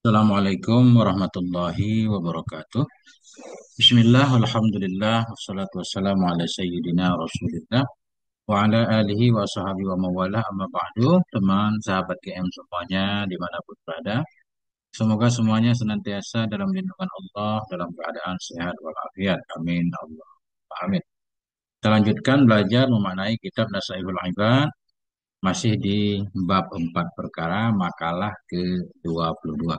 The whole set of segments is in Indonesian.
Assalamualaikum warahmatullahi wabarakatuh. Bismillah, alhamdulillah, wassalatu wassalamu ala sayyidina rasulillah wa ala alihi wa sahabi wa mawalah amma ba'du. Teman sahabat GM semuanya dimanapun berada, semoga semuanya senantiasa dalam lindungan Allah, dalam keadaan sehat walafiat. Amin Allah. Amin. Kita lanjutkan belajar memaknai kitab Nasaihul Ibad, masih di bab 4 perkara, makalah ke-22.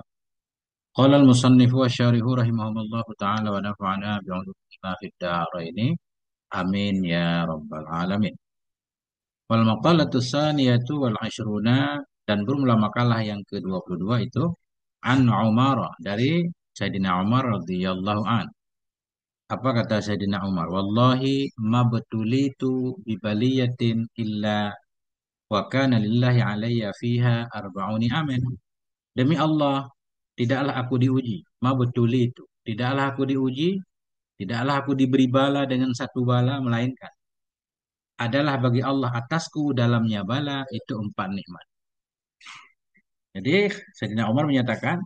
Qala al-musannif wa syarihu rahimahullahu ta'ala wa nafa'ana bi'ulumina fid dharaini. Amin ya rabbal alamin. Wal maqalatu tsaniyatu wal ashruna, dan bermula makalah yang ke-22 itu an Umar, dari Sayyidina Umar radhiyallahu an. Apa kata Sayyidina Umar? Wallahi ma betulitu bibaliyatin illa wa kana lillahi alayya fiha arba'uni amin. Demi Allah, tidaklah aku diuji. Ma betulitu. Tidaklah aku diuji, tidaklah aku diberi bala dengan satu bala, melainkan adalah bagi Allah atasku dalamnya bala itu 4 nikmat. Jadi Sayyidina Umar menyatakan,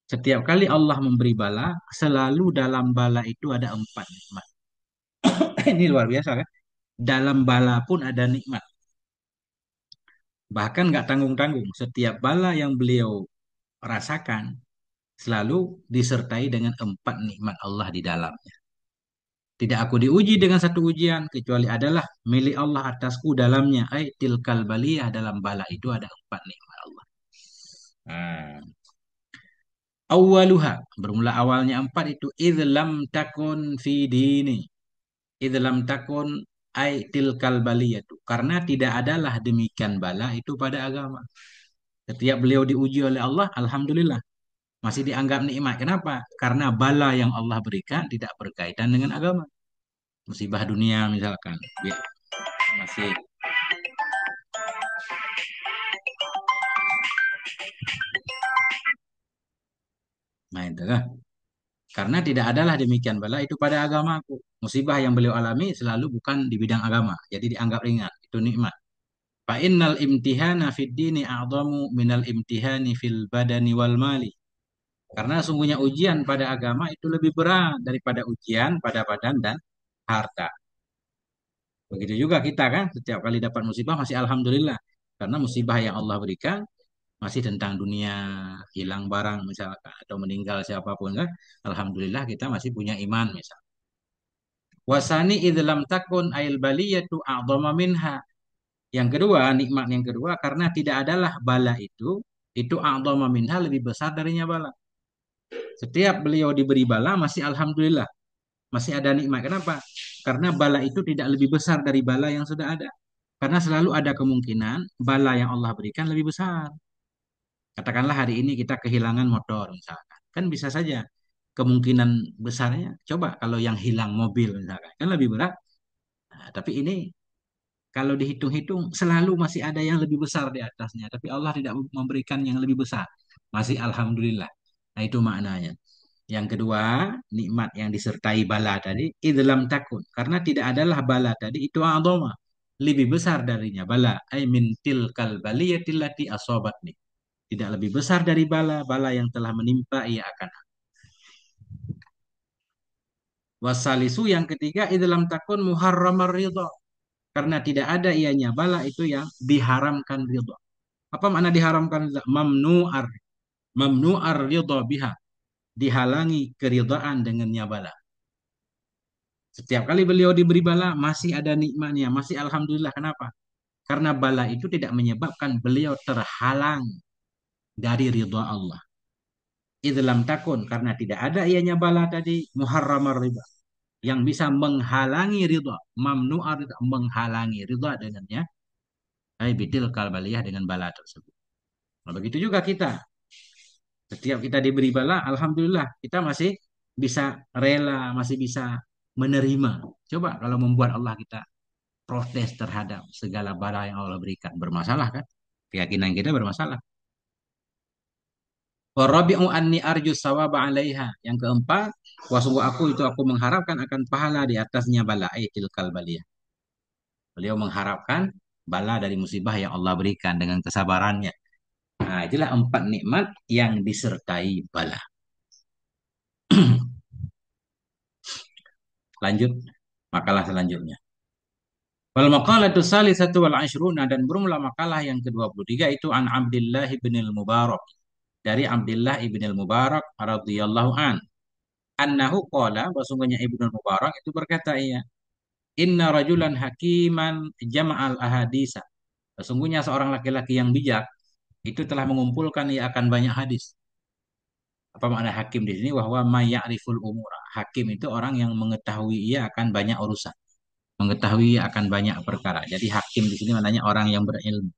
setiap kali Allah memberi bala, selalu dalam bala itu ada 4 nikmat. Ini luar biasa kan? Dalam bala pun ada nikmat. Bahkan nggak tanggung-tanggung. Setiap bala yang beliau rasakan selalu disertai dengan 4 nikmat Allah di dalamnya. Tidak aku diuji dengan satu ujian, kecuali adalah milik Allah atasku dalamnya. Tilkal baliyah, dalam bala itu ada 4 nikmat Allah. Nah, awaluha, bermula awalnya 4 itu. Idlam takun fi dini. Idlam takun tilkal baliyatu. Karena tidak adalah demikian bala itu pada agama. Setiap beliau diuji oleh Allah, alhamdulillah, masih dianggap nikmat. Kenapa? Karena bala yang Allah berikan tidak berkaitan dengan agama. Musibah dunia misalkan. Masih. Nah itu kan. Karena tidak adalah demikian bala itu pada agamaku. Musibah yang beliau alami selalu bukan di bidang agama. Jadi dianggap ringan. Itu nikmat. Fa innal imtihana fid dini a'zamu minal imtihani fil badani wal mali. Karena sungguhnya ujian pada agama itu lebih berat daripada ujian pada badan dan harta. Begitu juga kita kan, setiap kali dapat musibah masih alhamdulillah. Karena musibah yang Allah berikan masih tentang dunia, hilang barang misalkan, atau meninggal siapapun kan. Alhamdulillah kita masih punya iman misal. Wasani idlam takun ail baliyatu a'dhama minha. Yang kedua, nikmat yang kedua, karena tidak adalah bala itu a'dhama minha, lebih besar darinya bala. Setiap beliau diberi bala masih alhamdulillah, masih ada nikmat. Kenapa? Karena bala itu tidak lebih besar dari bala yang sudah ada. Karena selalu ada kemungkinan bala yang Allah berikan lebih besar. Katakanlah hari ini kita kehilangan motor misalkan. Kan bisa saja kemungkinan besarnya. Coba kalau yang hilang mobil misalkan. Kan lebih berat. Nah, tapi ini kalau dihitung-hitung selalu masih ada yang lebih besar di atasnya. Tapi Allah tidak memberikan yang lebih besar. Masih alhamdulillah. Nah itu maknanya. Yang kedua, nikmat yang disertai bala tadi, idlam takun. Karena tidak adalah bala tadi itu a'dhama. Lebih besar darinya bala. Ay min tilkal baliyatillati asobatni. Tidak lebih besar dari bala yang telah menimpa ia akan. Wasalisu yang ketiga, idlam takun muharramar ridha. Karena tidak ada ianya bala itu yang diharamkan ridha. Apa makna diharamkan ridha? Mamnu'ar ridha biha. Dihalangi keridhaan dengannya bala. Setiap kali beliau diberi bala, masih ada nikmatnya, masih alhamdulillah. Kenapa? Karena bala itu tidak menyebabkan beliau terhalang dari ridha Allah. Idlam takun, karena tidak ada ianya bala tadi, muharramar riba, yang bisa menghalangi ridha, mamnu'ar ridha, menghalangi ridha dengannya, bitil kalbaliyah, dengan bala tersebut. Nah, begitu juga kita. Setiap kita diberi bala, alhamdulillah, kita masih bisa rela, masih bisa menerima. Coba kalau membuat Allah kita protes terhadap segala bala yang Allah berikan, bermasalah kan? Keyakinan kita bermasalah. Warabi'u anni arju sawaba 'alaiha. Yang keempat, wasungguh aku mengharapkan akan pahala di atasnya bala, tilkal baliyah. Beliau mengharapkan bala dari musibah yang Allah berikan dengan kesabarannya. Nah, itulah empat nikmat yang disertai bala. Lanjut makalah selanjutnya. Wal maqalatu salisatu wal ashruna, dan bermula makalah yang ke-23 itu an Abdullah bin al-Mubarak, dari Abdullah ibn al-Mubarak radhiyallahu an. Annahu qala, bahwasanya Ibnu Mubarak itu berkata, iya, inna rajulan hakiman jama'al ahadisa. Sesungguhnya seorang laki-laki yang bijak itu telah mengumpulkan ia akan banyak hadis. Apa makna hakim di sini? Bahwa mayariful umura. Hakim itu orang yang mengetahui ia akan banyak urusan, mengetahui ia akan banyak perkara. Jadi hakim di sini maknanya orang yang berilmu.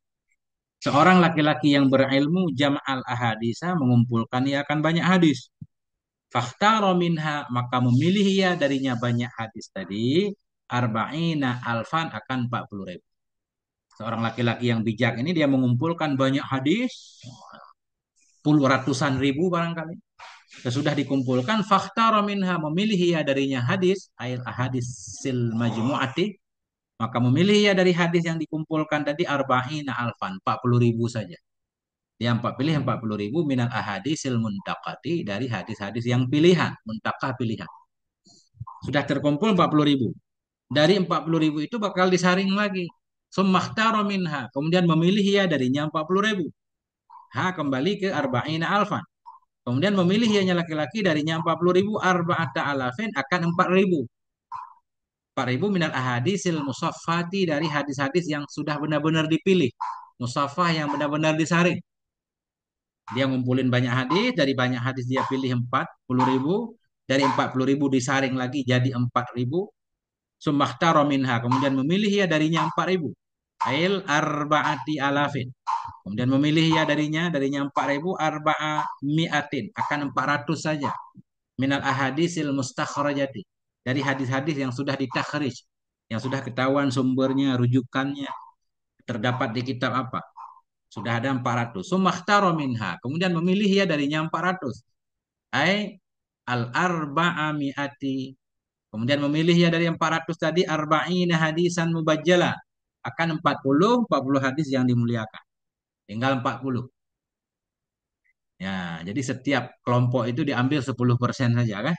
Seorang laki-laki yang berilmu jama'al ahadisa, mengumpulkan ia akan banyak hadis. Fakhtaro minha, maka memilih ia darinya banyak hadis tadi, arba'ina alfan, akan 40.000. Seorang laki-laki yang bijak ini dia mengumpulkan banyak hadis, puluh ratusan ribu barangkali. Sesudah dikumpulkan, fakhtaro minha, memilih ia darinya hadis, ail ahadis sil majmu'ati, maka memilih ia dari hadis yang dikumpulkan tadi arba'ina alfan, 40.000 saja. Dia pilih 40.000 minal ahadisil muntakati, dari hadis-hadis yang pilihan, muntakah pilihan. Sudah terkumpul 40.000. Dari 40.000 itu bakal disaring lagi. Summahtaro minha. Kemudian memilih ya darinya 40.000. Kembali ke arba'ina alfan. Kemudian memilih ianya laki-laki darinya 40.000, arba'ata alafin, akan 4.000. 4.000 minal ahadisil musaffati, dari hadis-hadis yang sudah benar-benar dipilih. Musaffah yang benar-benar disaring. Dia ngumpulin banyak hadis, dari banyak hadis dia pilih 40.000, dari 40.000 disaring lagi jadi 4.000. Sumahtaro minha, kemudian memilih ya darinya 4.000. Ail arba'ati alafin. Kemudian memilih ya darinya 4.000, arba'a mi'atin, akan 400 saja. Minal ahadisil mustakhrajati, dari hadis-hadis yang sudah ditakhrij, yang sudah ketahuan sumbernya, rujukannya, terdapat di kitab apa. Sudah ada 400. Sumakhtaro minha, kemudian memilih ya darinya 400. Ai al-arba'a mi'ati. Kemudian memilih ya dari 400 tadi arba'ina hadisan mubajjala. Akan 40 hadis yang dimuliakan. Tinggal 40. Ya, jadi setiap kelompok itu diambil 10% saja kan.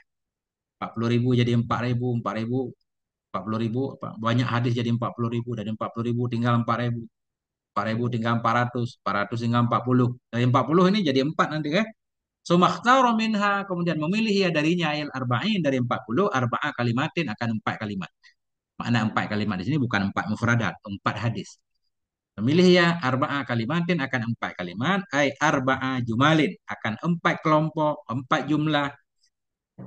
40.000 jadi 4.000, 4.000, 40.000, banyak hadis jadi 40.000, dari 40.000 tinggal 4.000. 4.000 tinggal 400, 400 tinggal 40. Dari 40 ini jadi 4 nanti kan. Sumakhtaro minha, kemudian memilih ya darinya ayat arba'in, dari 40, arba'a kalimatin, akan 4 kalimat. Makna 4 kalimat di sini bukan 4 mufradat, 4 hadis. Memilih ya arba'a kalimatin, akan 4 kalimat, ay arba'a jumalin, akan 4 kelompok, 4 jumlah,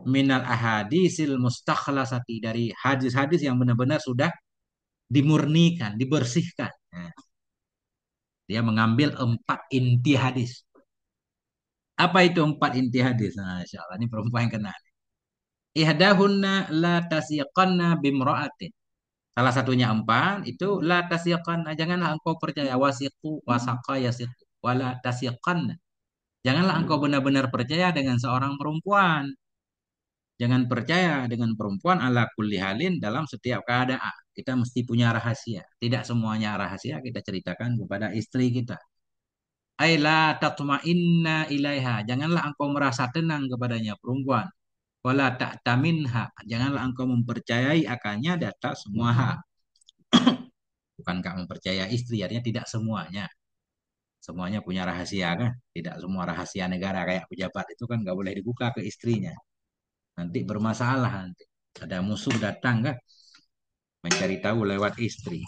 minal ahadisil mustakhlasati, dari hadis-hadis yang benar-benar sudah dimurnikan, dibersihkan. Nah, dia mengambil 4 inti hadis. Apa itu 4 inti hadis? Nah, insya Allah ini perempuan yang kena. Ihdahunna la tasiqanna bimra'atin. Salah satunya 4 itu la tasiqanna, janganlah engkau percaya, wasiqu wasaqa yasiqu wala tasiqanna. Janganlah engkau benar-benar percaya dengan seorang perempuan. Jangan percaya dengan perempuan ala kulli halin, dalam setiap keadaan. Kita mesti punya rahasia. Tidak semuanya rahasia kita ceritakan kepada istri kita. Aila tatma'inna ilaiha. Janganlah engkau merasa tenang kepadanya perempuan. Wala ta'taminha. Janganlah engkau mempercayai akannya data semua hak. Bukankah mempercayai istri, artinya tidak semuanya. Semuanya punya rahasia kan? Tidak semua rahasia negara kayak pejabat itu kan nggak boleh dibuka ke istrinya. Nanti bermasalah nanti. Ada musuh datang kan? Mencari tahu lewat istri.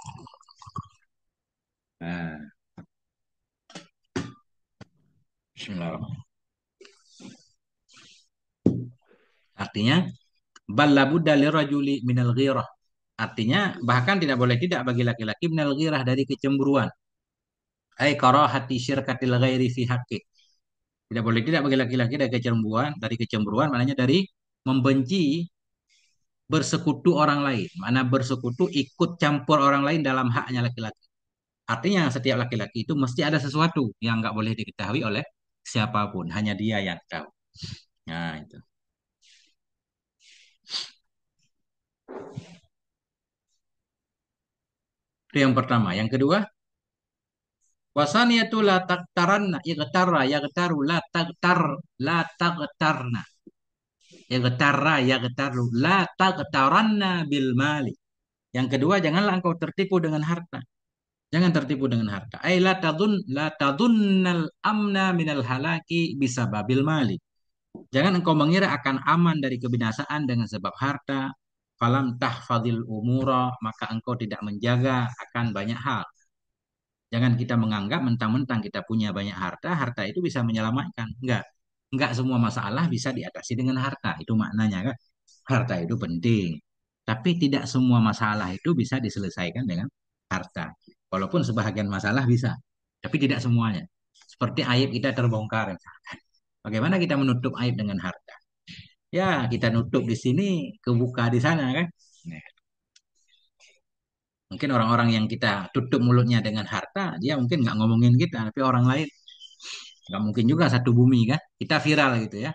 Nah, Bismillahirrahmanirrahim. Artinya ballabudda lirajuli minal ghirah. Artinya bahkan tidak boleh tidak bagi laki-laki minal ghirah, dari kecemburuan. Ai karahati syirkatil ghairi fi haqqi. Tidak boleh tidak bagi laki-laki dari kecemburuan, maknanya dari membenci bersekutu orang lain. Mana bersekutu, ikut campur orang lain dalam haknya laki-laki. Artinya setiap laki-laki itu mesti ada sesuatu yang nggak boleh diketahui oleh siapapun, hanya dia yang tahu. Nah, itu. Itu yang pertama. Yang kedua, Wasaniyatu la taktaranna iqtarra yaqtaru la taktarna iqtarra yaqtaru la taktaranna bil mali. Yang kedua, janganlah engkau tertipu dengan harta. Jangan tertipu dengan harta. Ay la tadunnal amna minal halaki bisababil mali. Jangan engkau mengira akan aman dari kebinasaan dengan sebab harta. Falam tahfadil umura, maka engkau tidak menjaga akan banyak hal. Jangan kita menganggap mentang-mentang kita punya banyak harta, harta itu bisa menyelamatkan. Enggak. Enggak semua masalah bisa diatasi dengan harta. Itu maknanya kan. Harta itu penting. Tapi tidak semua masalah itu bisa diselesaikan dengan harta. Walaupun sebahagian masalah bisa. Tapi tidak semuanya. Seperti aib kita terbongkar. Bagaimana kita menutup aib dengan harta? Ya, kita nutup di sini, kebuka di sana kan. Nah, mungkin orang-orang yang kita tutup mulutnya dengan harta, dia mungkin nggak ngomongin kita, tapi orang lain nggak mungkin juga satu bumi kan. Kita viral gitu ya.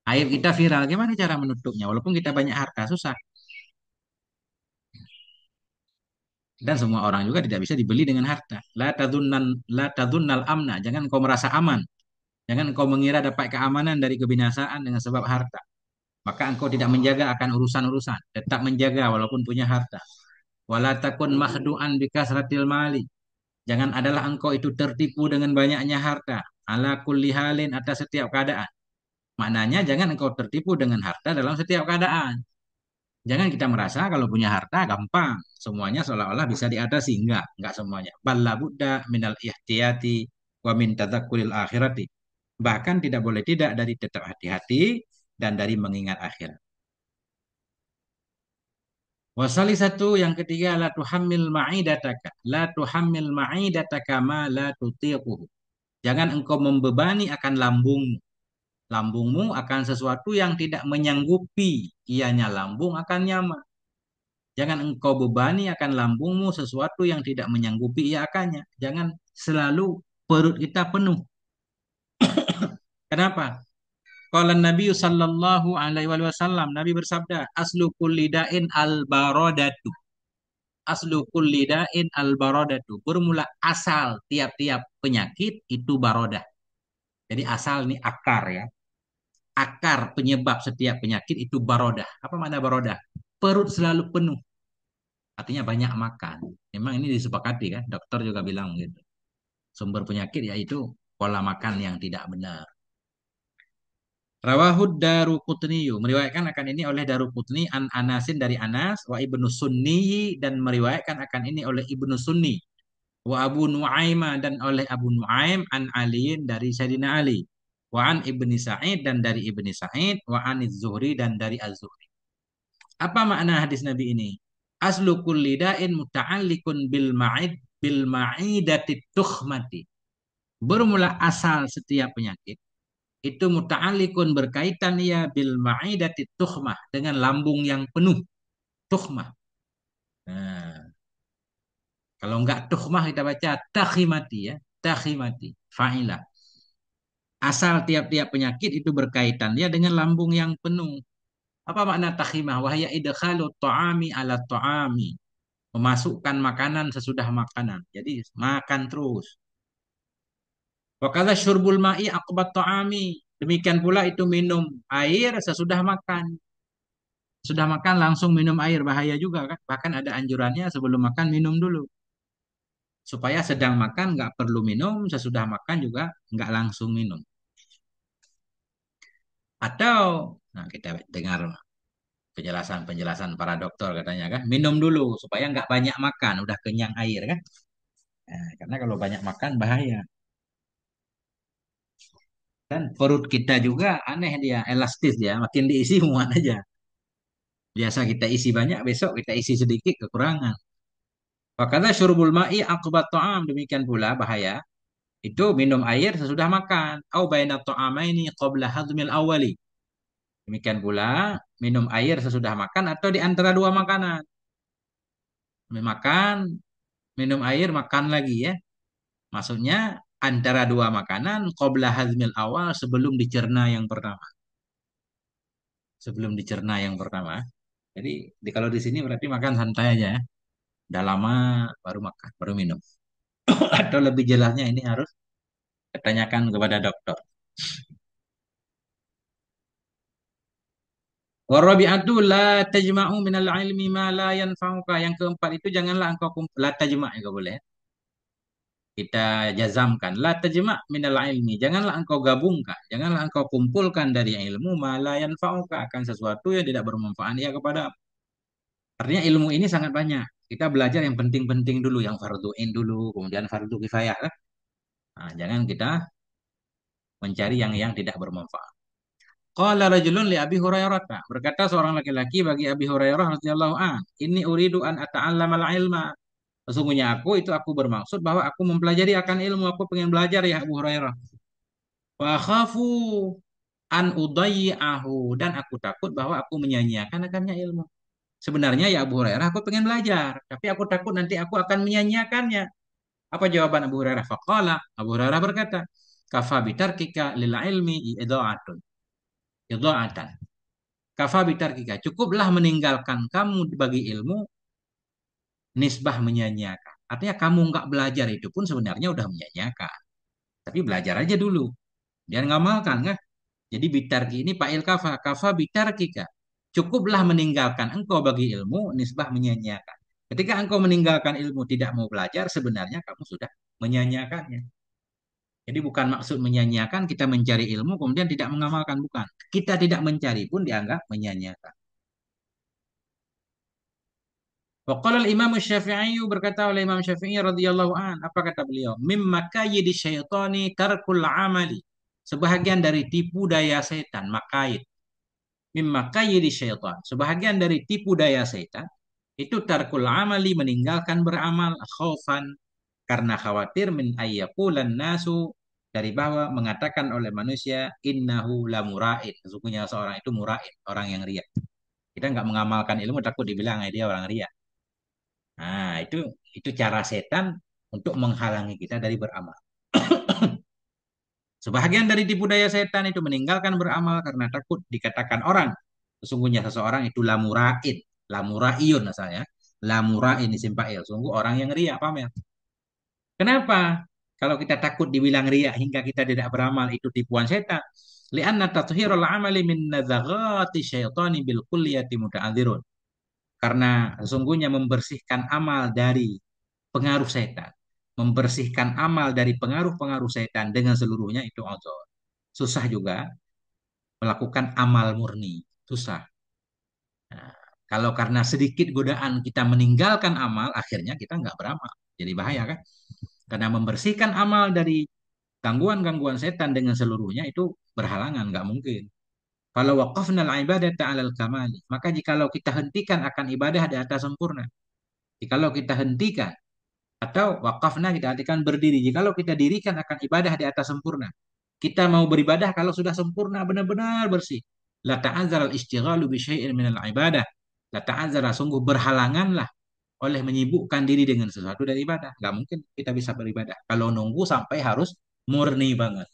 Aib kita viral, gimana cara menutupnya? Walaupun kita banyak harta, susah. Dan semua orang juga tidak bisa dibeli dengan harta. La tadunnal amna. Jangan kau merasa aman. Jangan kau mengira dapat keamanan dari kebinasaan dengan sebab harta. Maka engkau tidak menjaga akan urusan-urusan. Tetap menjaga walaupun punya harta. Wala takun mahdu'an bikasratil mali. Jangan adalah engkau itu tertipu dengan banyaknya harta. Ala kulli halin atas setiap keadaan. Maknanya jangan engkau tertipu dengan harta dalam setiap keadaan. Jangan kita merasa kalau punya harta gampang. Semuanya seolah-olah bisa diatasi. Enggak semuanya. Balla budda minal ihtiyati wa min tadzakuril akhirati. Bahkan tidak boleh tidak dari tetap hati-hati dan dari mengingat akhirat. Wasali satu yang ketiga la tuhammil ma'idataka. La tuhammil ma'idataka ma la tutiquhu. Jangan engkau membebani akan lambungmu. Lambungmu akan sesuatu yang tidak menyanggupi. Ianya lambung akan nyama. Jangan engkau bebani akan lambungmu sesuatu yang tidak menyanggupi ia akannya. Jangan selalu perut kita penuh. Kenapa? Qala Nabi sallallahu alaihi wasallam, Nabi bersabda, aslu kulli da'in al-baradatu. Aslu kulli da'in al-baradatu. Bermula asal tiap-tiap penyakit itu barodah. Jadi asal nih akar ya. Akar penyebab setiap penyakit itu barodah. Apa makna barodah? Perut selalu penuh. Artinya banyak makan. Memang ini disepakati kan. Dokter juga bilang gitu. Sumber penyakit yaitu pola makan yang tidak benar. Rawahud Daruqutni meriwayatkan akan ini oleh Daruqutni an Anasin dari Anas wa Ibnu Sunni dan meriwayatkan akan ini oleh Ibnu Sunni wa Abu Nuaima dan oleh Abu Nuaim an Aliin dari Sayyidina Ali wa an Ibni Sa'id dan dari Ibni Sa'id wa an Zuhri dan dari Az-Zuhri. Apa makna hadis Nabi ini? Aslu kulli da'in muta'alliqun bil ma'idati tukhmati. Bermula asal setiap penyakit itu muta'alliqun berkaitan ya bil ma'idati tukhmah dengan lambung yang penuh tukhmah. Nah, kalau enggak tukhmah kita baca takhimati ya, takhimati fa'ilah. Asal tiap-tiap penyakit itu berkaitan ya dengan lambung yang penuh. Apa makna takhimah? Wahya idkhalu ta'ami ala ta'ami. Memasukkan makanan sesudah makanan. Jadi makan terus. Wakala syurbul ma'i aqbat ta'ami. Demikian pula itu minum air sesudah makan. Sudah makan langsung minum air bahaya juga kan. Bahkan ada anjurannya sebelum makan minum dulu. Supaya sedang makan nggak perlu minum, sesudah makan juga nggak langsung minum. Atau, nah kita dengar penjelasan-penjelasan para dokter katanya kan, minum dulu supaya nggak banyak makan, udah kenyang air kan. Nah, karena kalau banyak makan bahaya. Dan perut kita juga aneh dia, elastis dia, makin diisi muat aja. Biasa kita isi banyak, besok kita isi sedikit kekurangan. Fakala syurbul ma'i aqibat ta'am, demikian pula bahaya itu minum air sesudah makan. Au baina ta'amaini qabla hadmil awali. Demikian pula minum air sesudah makan atau di antara dua makanan. Makan, minum air, makan lagi ya. Maksudnya antara dua makanan qabla hadmil awal sebelum dicerna yang pertama. Sebelum dicerna yang pertama. Jadi kalau di sini berarti makan santai aja ya. Udah lama baru makan, baru minum. Atau lebih jelasnya ini harus ditanyakan kepada dokter. Warabi'atu la tajma'u minal ilmi ma la yanfa'uka. Yang keempat itu janganlah engkau kumpul. La tajma' juga boleh. Kita jazamkan. La tajma' minal ilmi. Janganlah engkau gabungkan. Janganlah engkau kumpulkan dari ilmu ma la yanfa'uka. Akan sesuatu yang tidak bermanfaat ya kepada. Artinya ilmu ini sangat banyak. Kita belajar yang penting-penting dulu. Yang fardu in dulu. Kemudian fardu kifayah. Kan? Nah, jangan kita mencari yang tidak bermanfaat. Qala rajulun li Abi Hurairah. Berkata seorang laki-laki bagi Abi Hurairah radhiyallahu an, "Inni uridu an ata'allama al-ilma." Sesungguhnya aku bermaksud bahwa aku mempelajari akan ilmu, aku pengen belajar ya Abu Hurairah. Wa khafu an udayyi'ahu dan aku takut bahwa aku menyia-nyiakan akannya ilmu. Sebenarnya ya Abu Hurairah aku pengen belajar, tapi aku takut nanti aku akan menyia-nyiakannya. Apa jawaban Abu Hurairah? Faqala, Abu Hurairah berkata, "Kafa bitarkika lil ilmi idha'atun." Idha'atan. Kafa bitarkika, cukuplah meninggalkan kamu bagi ilmu nisbah menyanyiakan. Artinya kamu nggak belajar itu pun sebenarnya udah menyanyiakan. Tapi belajar aja dulu. Biar ngamalkan kan. Jadi bitarki ini fa'il kafa. Kafa bitarkika. Cukuplah meninggalkan engkau bagi ilmu nisbah menyanyiakan. Ketika engkau meninggalkan ilmu tidak mau belajar, sebenarnya kamu sudah menyanyiakannya. Jadi bukan maksud menyanyiakan kita mencari ilmu kemudian tidak mengamalkan. Bukan. Kita tidak mencari pun dianggap menyanyiakan. Waqala al-Imam Syafi'i berkata oleh Imam Syafi'i radhiyallahu an, apa kata beliau? Mimma kayyidi syaitani tarkul amali. Sebahagian dari tipu daya setan, makaid. Mimma kayyidi syaitan. Sebahagian dari tipu daya setan itu tarkul amali meninggalkan beramal khaufan karena khawatir min ayyaqulan nasu dari bahwa mengatakan oleh manusia innahu la mura'id. Sesungguhnya seorang itu mura'id, orang yang riya. Kita nggak mengamalkan ilmu takut dibilang dia orang riya. Nah, itu cara setan untuk menghalangi kita dari beramal. Sebahagian dari tipu daya setan itu meninggalkan beramal karena takut dikatakan orang. Sesungguhnya seseorang itu lamurain, lamuraiyun asalnya. Lamurain isim fa'il. Sungguh orang yang riak pamer. Kenapa? Kalau kita takut dibilang riak hingga kita tidak beramal itu tipuan setan. Lianna tathhirul amali min nazaghati syaitani bil kulliyati muta'adzirun. Karena sesungguhnya membersihkan amal dari pengaruh setan. Membersihkan amal dari pengaruh-pengaruh setan dengan seluruhnya itu azab. Susah juga melakukan amal murni. Susah. Nah, kalau karena sedikit godaan kita meninggalkan amal, akhirnya kita nggak beramal. Jadi bahaya kan? Karena membersihkan amal dari gangguan-gangguan setan dengan seluruhnya itu berhalangan, nggak mungkin. Kalau waqafna al-ibadata 'alal kamali, maka jikalau kita hentikan akan ibadah di atas sempurna. Jikalau kita hentikan atau wakafna kita artikan berdiri. Jikalau kita dirikan akan ibadah di atas sempurna. Kita mau beribadah kalau sudah sempurna benar-benar bersih. La ta'azzara al-istighalu bi syai'in min al-ibadah. La ta'azzara sungguh berhalanganlah oleh menyibukkan diri dengan sesuatu dari ibadah. Gak mungkin kita bisa beribadah. Kalau nunggu sampai harus murni banget.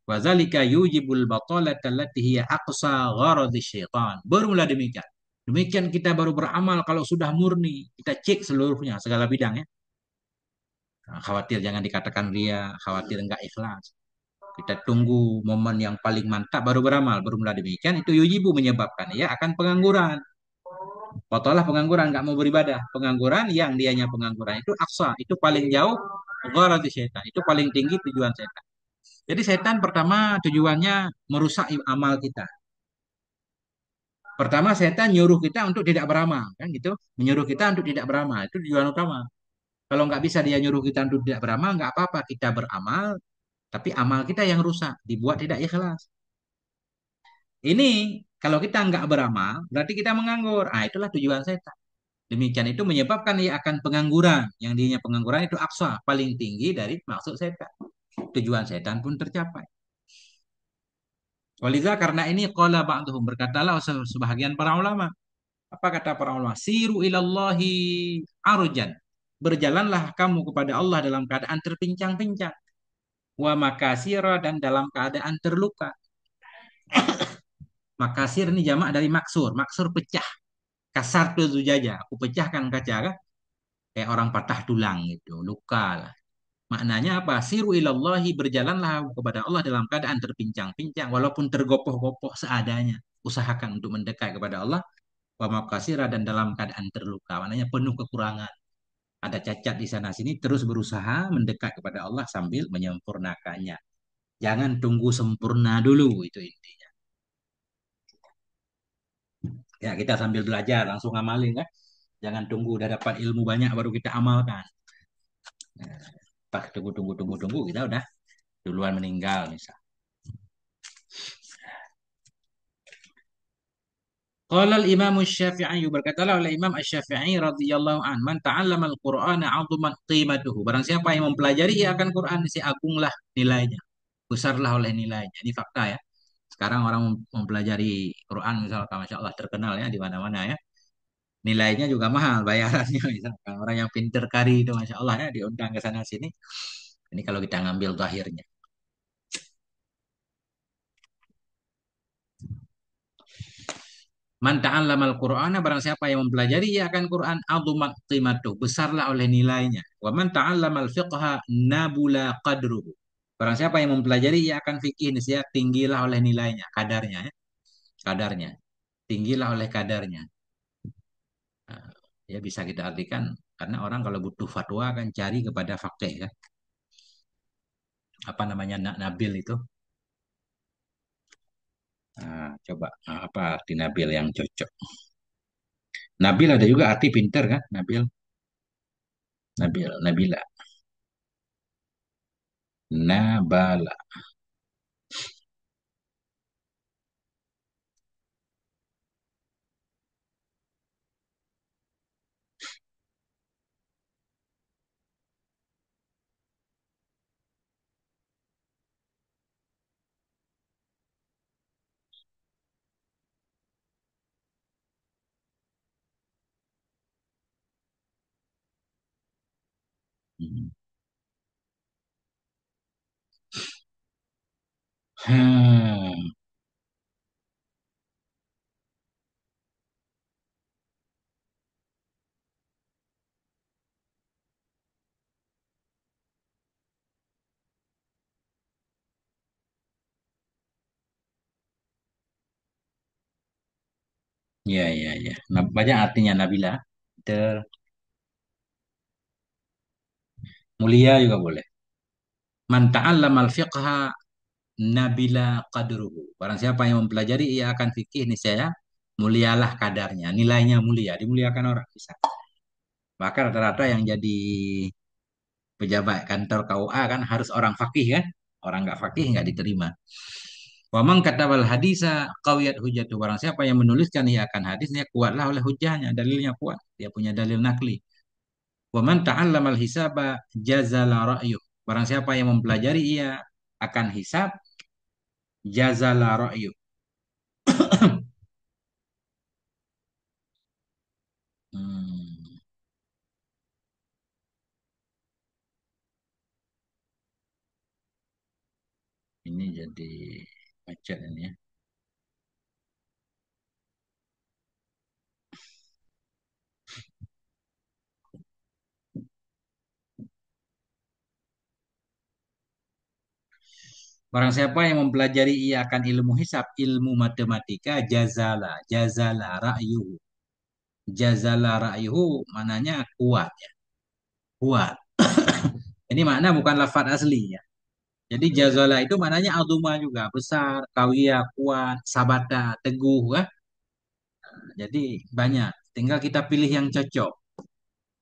Wazalika yujibul batalata allati hiya aqsa gharadi syaitan. Barulah demikian. Demikian kita baru beramal kalau sudah murni. Kita cek seluruhnya, segala bidang ya. Nah, khawatir jangan dikatakan ria, khawatir enggak ikhlas. Kita tunggu momen yang paling mantap baru beramal. Bermula demikian itu yujibu menyebabkan ya akan pengangguran. Fotolah pengangguran nggak mau beribadah. Pengangguran yang dianya pengangguran itu aksa, itu paling jauh gharati setan. Itu paling tinggi tujuan setan. Jadi setan pertama tujuannya merusak amal kita. Pertama setan nyuruh kita untuk tidak beramal, kan gitu. Menyuruh kita untuk tidak beramal itu tujuan utama. Kalau nggak bisa dia nyuruh kita untuk tidak beramal, nggak apa-apa kita beramal, tapi amal kita yang rusak, dibuat tidak ikhlas. Ini kalau kita nggak beramal, berarti kita menganggur. Ah, itulah tujuan setan. Demikian itu menyebabkan ia akan pengangguran. Yang dinya pengangguran itu aksa, paling tinggi dari maksud setan. Tujuan setan pun tercapai. Waliza karena ini qala ba'duhum berkatalah sebahagian para ulama. Apa kata para ulama? Siru ilallahi arjan. Berjalanlah kamu kepada Allah dalam keadaan terpincang-pincang. Wa makasira dan dalam keadaan terluka. Makasir ini jamak dari maksur. Maksur pecah. Kasar tuh zujajah. Aku pecahkan kaca kan. Kayak orang patah tulang gitu. Luka lah. Maknanya apa? Siru ilallahi, berjalanlah kepada Allah dalam keadaan terpincang-pincang walaupun tergopoh-gopoh seadanya. Usahakan untuk mendekat kepada Allah wa makasira, dan dalam keadaan terluka. Maknanya penuh kekurangan. Ada cacat di sana sini, terus berusaha mendekat kepada Allah sambil menyempurnakannya. Jangan tunggu sempurna dulu, itu intinya. Ya, kita sambil belajar langsung amalin kan. Jangan tunggu udah dapat ilmu banyak baru kita amalkan. Nah, pas tunggu, kita udah duluan meninggal misal. Qala al-Imam Asy-Syafi'i, berkatalah oleh Imam Asy-Syafi'i radhiyallahu an, man ta'allama al-Qur'ana 'azumat qimatuhu. Barang siapa yang mempelajari ia akan Quran, si agunglah nilainya. Besarlah oleh nilainya. Ini fakta ya. Sekarang orang mempelajari Quran misalkan Masya Allah terkenal ya di mana-mana ya. Nilainya juga mahal bayarannya misalkan. Orang yang pinter kari itu Masya Allah ya diundang ke sana sini. Ini kalau kita ngambil zahirnya. Man ta'allamal Qur'ana, barang siapa yang mempelajari ia akan Quran, azumat qimatuh, besarlah oleh nilainya. Wa man ta'allamal fiqha nabula qadruhu. Barang siapa yang mempelajari ia akan fikih, niscaya tinggilah oleh nilainya, kadarnya ya. Kadarnya. Tinggilah oleh kadarnya. Nah, ya bisa kita artikan karena orang kalau butuh fatwa kan cari kepada fakih kan. Apa namanya nabil itu? Nah, coba apa arti nabil yang cocok? Nabil ada juga arti pinter kan? Nabil, Nabila, Nabala. Hmm. Hmm. Iya, iya, iya. Nah, banyak artinya Nabila. Ter mulia juga boleh. Man ta'allamal fiqha nabila qadruhu. Barang siapa yang mempelajari ia akan fikih niscaya mulialah kadarnya, nilainya mulia, dimuliakan orang bisa. Bahkan rata-rata yang jadi pejabat kantor KUA kan harus orang fakih kan? Orang nggak fakih nggak diterima. Wamang katabal hadisa qawiyat hujjatu. Barang siapa yang menuliskan ia akan hadisnya kuatlah oleh hujahnya, dalilnya kuat. Dia punya dalil nakli. Waman ta'allamal hisaba jazala ra'yuh. Barang siapa yang mempelajari ia akan hisab jazala ra'yuh. Hmm, ini jadi macet ini ya. Barang siapa yang mempelajari ia akan ilmu hisab, ilmu matematika, jazala ra'yuhu. Jazala ra'yuhu mananya kuat ya, kuat. Ini makna bukan lafaz asli ya. Jadi jazala itu maknanya azuma juga, besar, kawiyah, kuat, sabata, teguh kan. Jadi banyak, tinggal kita pilih yang cocok.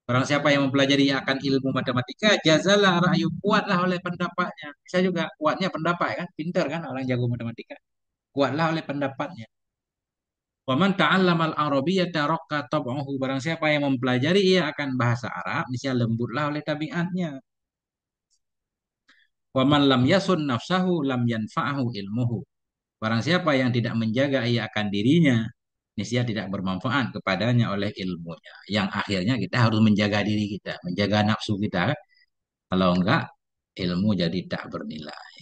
Barang siapa yang mempelajari akan ilmu matematika, jazalah ra'yu, kuatlah oleh pendapatnya. Bisa juga kuatnya pendapat kan, pintar kan orang jago matematika. Kuatlah oleh pendapatnya. Waman ta'allamal arabiyyata raqqa tab'uhu. Barang siapa yang mempelajari ia akan bahasa Arab, niscaya lembutlah oleh tabiatnya. Waman lam yasun nafsahu lam yanfa'ahu ilmuhu. Barang siapa yang tidak menjaga ia akan dirinya, niscaya tidak bermanfaat kepadanya oleh ilmunya. Yang akhirnya kita harus menjaga diri kita, menjaga nafsu kita. Kalau enggak, ilmu jadi tak bernilai.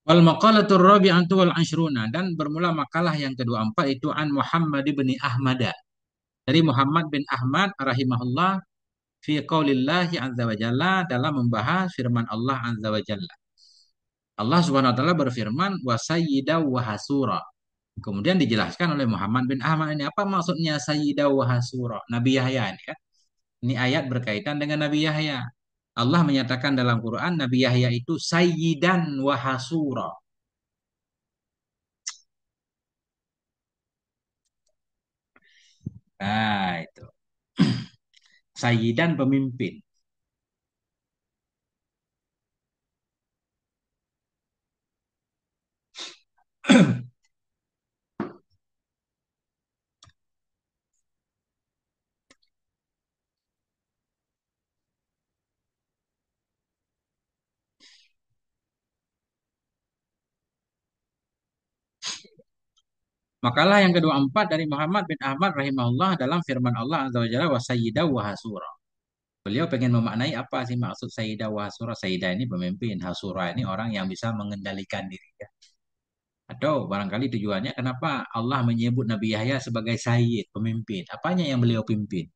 Wal maqalatur rabi'atu wal ashruna, dan bermula makalah yang kedua empat itu an Muhammad bin Ahmad, dari Muhammad bin Ahmad rahimahullah, fi qaulillahi azza wa jalla, dalam membahas firman Allah azza wa jalla. Allah Subhanahu wa taala berfirman wa sayyidaw wa hasura. Kemudian dijelaskan oleh Muhammad bin Ahmad, ini apa maksudnya sayyidaw wa hasura? Nabi Yahya ini kan. Ini ayat berkaitan dengan Nabi Yahya. Allah menyatakan dalam Quran Nabi Yahya itu sayyidan wa hasura. Nah, itu. Sayyidan pemimpin. Makalah yang kedua empat dari Muhammad bin Ahmad rahimahullah dalam firman Allah azza wa jalla wa sayyidaw wa hasura. Beliau pengen memaknai apa sih maksud sayyidah wa hasura? Sayyidah ini pemimpin, hasura ini orang yang bisa mengendalikan diri. Ya. Atau barangkali tujuannya kenapa Allah menyebut Nabi Yahya sebagai sayyid, pemimpin. Apanya yang beliau pimpin?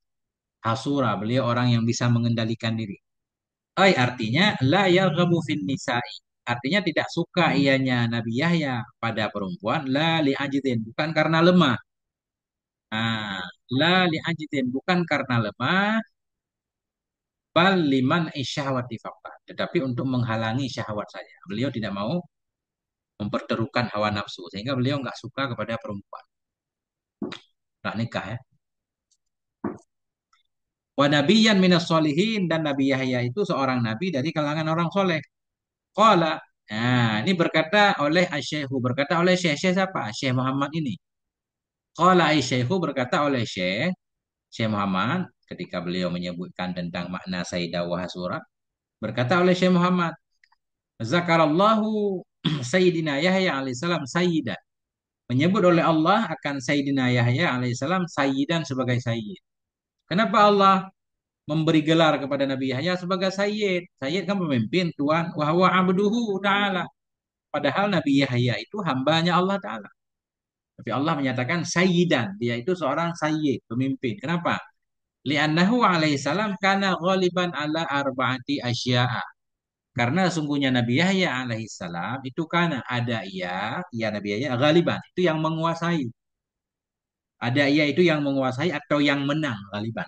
Hasura, beliau orang yang bisa mengendalikan diri. Artinya la yarghabu fin nisa'i. Artinya tidak suka ianya Nabi Yahya pada perempuan la li ajdin, bukan karena lemah. Nah, la li ajdin, bukan karena lemah, bal liman isyahwati faqat. Tetapi untuk menghalangi syahwat saja. Beliau tidak mau memperterukan hawa nafsu sehingga beliau nggak suka kepada perempuan. Nggak nikah ya. Wa nabiyyan minas solihin, dan Nabi Yahya itu seorang nabi dari kalangan orang soleh. Qala. Nah, ini berkata oleh Asyaihu, berkata oleh Syekh. Syekh siapa? Syekh Muhammad ini. Qala Asyaihu, berkata oleh Syekh Muhammad ketika beliau menyebutkan tentang makna Sayyidah wa Hasura, berkata oleh Syekh Muhammad, Zakarallahu Sayyidina Yahya alaihissalam sayyidan. Menyebut oleh Allah akan Sayyidina Yahya alaihissalam sayyidan, sebagai sayyid. Kenapa Allah memberi gelar kepada Nabi Yahya sebagai sayyid? Sayyid kan pemimpin, tuan. Wa huwa abduhu ta'ala. Padahal Nabi Yahya itu hambanya Allah Ta'ala. Tapi Allah menyatakan sayyidan. Dia itu seorang sayyid, pemimpin. Kenapa? Li'annahu alaihissalam kana ghaliban ala arba'ati asya'a. Karena sungguhnya Nabi Yahya alaihissalam itu karena ada ia Nabi Yahya ghaliban, itu yang menguasai. Ada ia itu yang menguasai atau yang menang, ghaliban.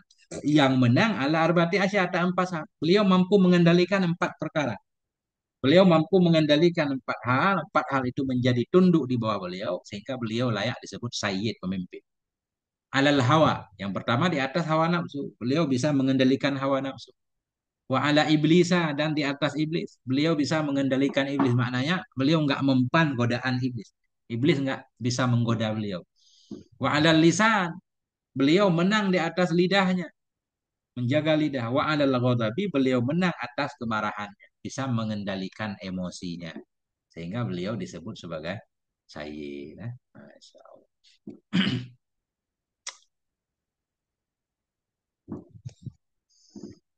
Yang menang ala arba'ati asya'a, empat. Beliau mampu mengendalikan empat perkara. Beliau mampu mengendalikan empat hal itu menjadi tunduk di bawah beliau, sehingga beliau layak disebut sayyid, pemimpin. Alal hawa, yang pertama di atas hawa nafsu, beliau bisa mengendalikan hawa nafsu. Wa ala iblisa, dan di atas iblis, beliau bisa mengendalikan iblis. Maknanya beliau nggak mempan godaan iblis. Iblis nggak bisa menggoda beliau. Wa ala lisan, beliau menang di atas lidahnya, menjaga lidah. Wa ala ghadabi, beliau menang atas kemarahannya, bisa mengendalikan emosinya. Sehingga beliau disebut sebagai sayyid. Masya Allah.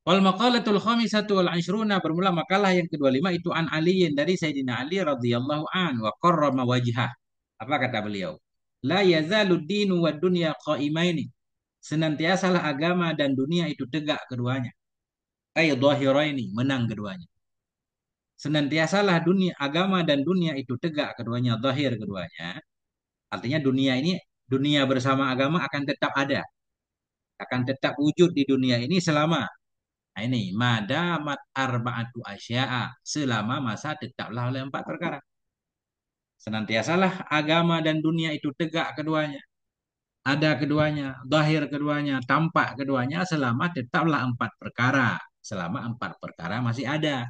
Wal maqalatul khamisatu wal ashruna, bermula makalah yang kedua lima itu an Aliin, dari Sayyidina Ali radhiyallahu an wa qarrama wajhah. Apa kata beliau? La yazalud dinu wad dunya qaimaini. Senantiasalah agama dan dunia itu tegak keduanya. Ay dhahiraini, menang keduanya. Senantiasalah dunia, agama dan dunia itu tegak keduanya, zahir keduanya. Artinya dunia ini, dunia bersama agama akan tetap ada, akan tetap wujud di dunia ini selama. Nah ini madamat arba'atu asya'a, selama masa tetaplah oleh empat perkara. Senantiasalah agama dan dunia itu tegak keduanya, ada keduanya, zahir keduanya, tampak keduanya, selama tetaplah empat perkara. Selama empat perkara masih ada.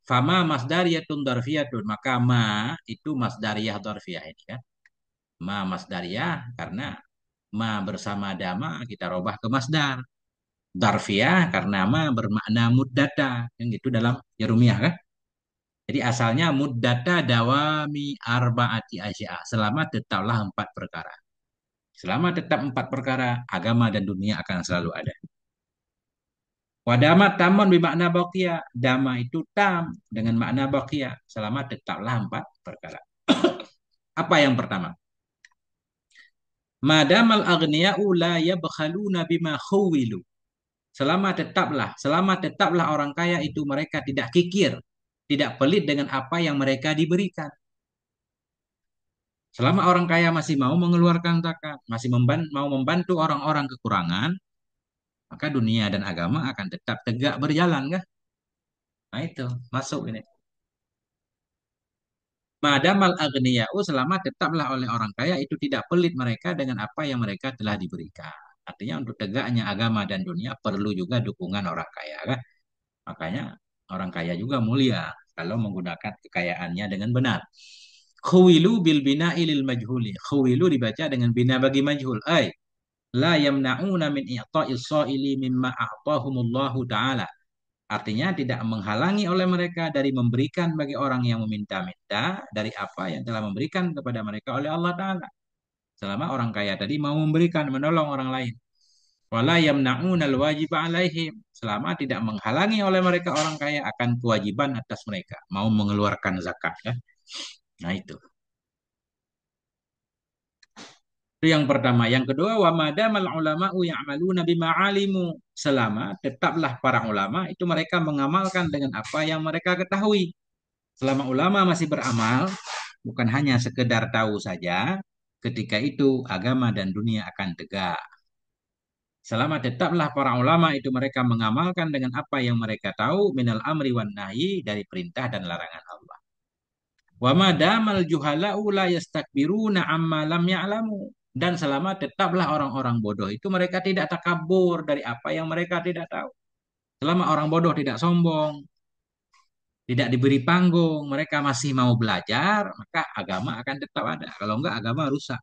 Fama masdariyatun darfiyatun, maka ma itu masdariyah darfiyah ini kan. Ma masdariyah karena ma bersama dama kita robah ke masdar. Darfiyah karena ma bermakna muddata, yang itu dalam Jerumiyah kan. Jadi asalnya muddata dawami arbaati asya, selama tetaplah empat perkara. Selama tetap empat perkara, agama dan dunia akan selalu ada. Wadamat tamun bermakna baqiya. Dama itu tam dengan makna baqiya. Selama tetaplah empat perkara. Apa yang pertama? Madamal aghniya'u la yabkhaluna bima khuwilu. Selama tetaplah orang kaya itu mereka tidak kikir, tidak pelit dengan apa yang mereka diberikan. Selama orang kaya masih mau mengeluarkan zakat, masih mau membantu orang-orang kekurangan, maka dunia dan agama akan tetap tegak berjalan, kan? Nah itu masuk ini. Madamal aghniya'u selama tetaplah oleh orang kaya itu tidak pelit mereka dengan apa yang mereka telah diberikan. Artinya untuk tegaknya agama dan dunia perlu juga dukungan orang kaya, kan? Makanya orang kaya juga mulia kalau menggunakan kekayaannya dengan benar. Khuwilu bil bina ilil majhuli. Khuwilu dibaca dengan bina bagi majhul. Ay, la yamna'una min i'ta'is sa'ili mimma a'tahumullahu ta'ala. Artinya tidak menghalangi oleh mereka dari memberikan bagi orang yang meminta-minta dari apa yang telah memberikan kepada mereka oleh Allah Ta'ala. Selama orang kaya tadi mau memberikan, menolong orang lain. Wala yamna'unal wajib alaihim. Selama tidak menghalangi oleh mereka orang kaya akan kewajiban atas mereka. Mau mengeluarkan zakat. Ya. Nah itu. Itu yang pertama. Yang kedua, wa madamal ulama'u ya'maluna bima alimu. Selama tetaplah para ulama itu mereka mengamalkan dengan apa yang mereka ketahui. Selama ulama masih beramal, bukan hanya sekedar tahu saja, ketika itu agama dan dunia akan tegak. Selama tetaplah para ulama itu mereka mengamalkan dengan apa yang mereka tahu minal amri wan nahi dari perintah dan larangan Allah. Wa madamal juhala'u la yastakbiruna amma lam ya'lamu. Dan selama tetaplah orang-orang bodoh itu mereka tidak takabur dari apa yang mereka tidak tahu. Selama orang bodoh tidak sombong, tidak diberi panggung, mereka masih mau belajar, maka agama akan tetap ada. Kalau enggak agama rusak.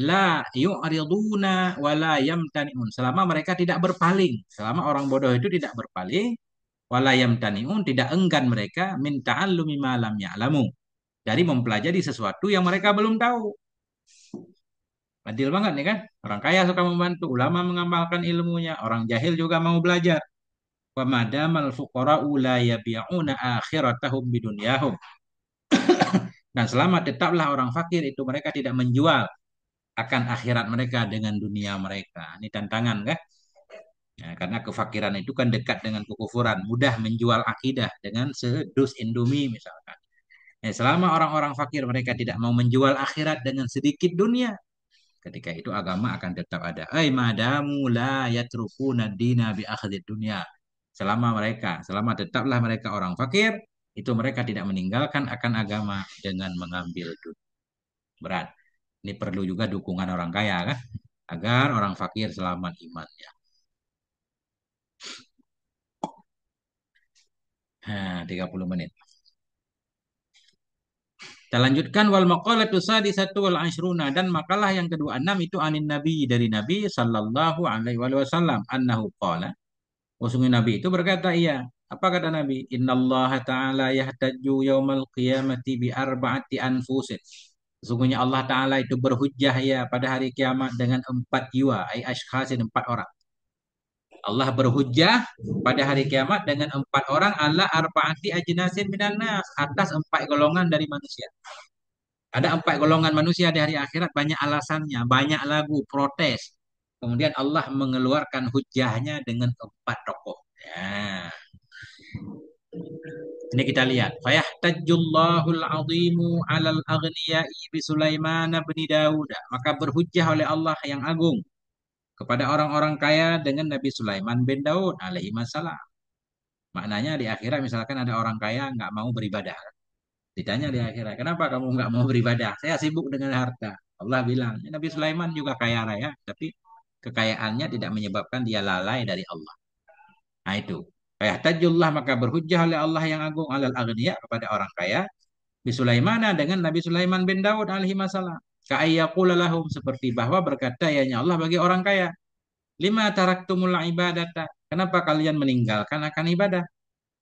La yu'riduna wa la yamtani'un. Selama mereka tidak berpaling, selama orang bodoh itu tidak berpaling, wa la yamtani'un, tidak enggan mereka min ta'allumi ma lam ya'lamu. Dari mempelajari sesuatu yang mereka belum tahu. Adil banget nih kan? Orang kaya suka membantu, ulama mengamalkan ilmunya, orang jahil juga mau belajar. Wa madamal fuqara'u la yabi'una akhiratahum bidunyahum. Dan selama tetaplah orang fakir itu mereka tidak menjual akan akhirat mereka dengan dunia mereka. Ini tantangan kan? Ya, karena kefakiran itu kan dekat dengan kekufuran, mudah menjual akidah dengan sedus Indomie misalkan. Ya, selama orang-orang fakir mereka tidak mau menjual akhirat dengan sedikit dunia, ketika itu agama akan tetap ada. Ai madamu la yatrukuna dina bi akhdid dunya. Selama tetaplah mereka orang fakir, itu mereka tidak meninggalkan akan agama dengan mengambil dunia. Berat. Ini perlu juga dukungan orang kaya kan, agar orang fakir selamat imannya. Nah, 30 menit. Kita lanjutkan wal maqalatu sadisatu wal ashruna dan makalah yang kedua enam itu anin nabi dari Nabi sallallahu alaihi wasallam annahu qala. Sungguh Nabi itu berkata iya. Apa kata Nabi? Innallaha ta'ala yahtajju yaumal qiyamati bi arba'ati anfusin. Sesungguhnya Allah Ta'ala itu berhujjah ya pada hari kiamat dengan empat jiwa. Ay ashkhasin, empat orang. Allah berhujjah pada hari kiamat dengan empat orang ala arba'ati ajnasin minan nas. Atas empat golongan dari manusia. Ada empat golongan manusia di hari akhirat, banyak alasannya, banyak lagu, protes. Kemudian Allah mengeluarkan hujahnya dengan empat tokoh. Ya. Ini kita lihat. Fayahtajjullahul azimu alal aghniyai bi Sulaiman bin Daud. Maka berhujjah oleh Allah yang agung kepada orang-orang kaya dengan Nabi Sulaiman bin Daud alaihi salam. Maknanya di akhirat misalkan ada orang kaya nggak mau beribadah. Ditanya di akhirat, kenapa kamu nggak mau beribadah? Saya sibuk dengan harta. Allah bilang, Nabi Sulaiman juga kaya raya, tapi kekayaannya tidak menyebabkan dia lalai dari Allah. Nah itu. Fayahtajullah maka berhujjah oleh Allah yang agung alal aghniya kepada orang kaya. Bi Sulaimana dengan Nabi Sulaiman bin Daud alaihi salam. Ka'ayyaqula lahum seperti bahwa berkata ya Allah bagi orang kaya. Lima taraktumul ibadata. Kenapa kalian meninggalkan akan ibadah?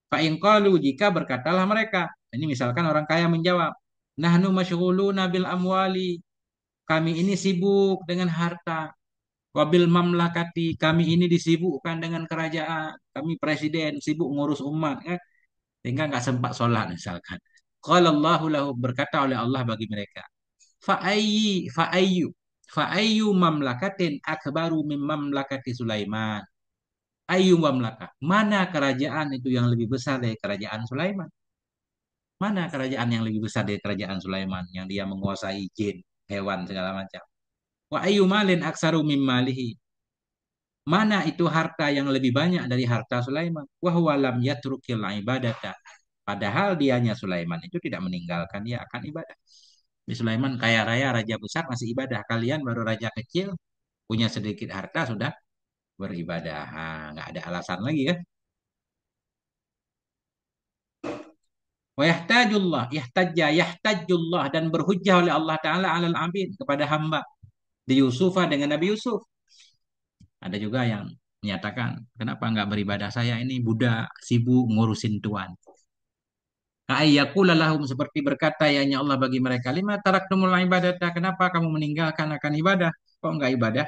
Fa'in qalu jika berkatalah mereka. Ini misalkan orang kaya menjawab. Nahnu masyghuluna bil amwali. Kami ini sibuk dengan harta. Wabil mamlakati, kami ini disibukkan dengan kerajaan, kami presiden sibuk ngurus umat, kan? Sehingga nggak sempat sholat misalkan. Qala Allahu lahu, berkata oleh Allah bagi mereka, fa'ayyi fa'ayyu fa'ayyu mamlakatin akbaru min mamlakati Sulaiman. Ayyu mamlakah? Mana kerajaan itu yang lebih besar dari kerajaan Sulaiman? Mana kerajaan yang lebih besar dari kerajaan Sulaiman yang dia menguasai jin, hewan segala macam? Wa ayyu malin aksaru min malihi? Mana itu harta yang lebih banyak dari harta Sulaiman? Wa huwa lam yatrukil ibadata. Padahal dianya Sulaiman itu tidak meninggalkan dia akan ibadah. Di Sulaiman kaya raya, raja besar masih ibadah. Kalian baru raja kecil, punya sedikit harta sudah beribadah. Nggak ada alasan lagi kan? Wa yahtajullah dan berhujjah oleh Allah Ta'ala alal abid kepada hamba. Di Yusufa dengan Nabi Yusuf. Ada juga yang menyatakan, kenapa nggak beribadah saya ini budak, sibuk ngurusin tuan. Ka'ayyakula lahum seperti berkata ya Allah bagi mereka, lima taraktumul ibadata, kenapa kamu meninggalkan akan ibadah? Kok nggak ibadah?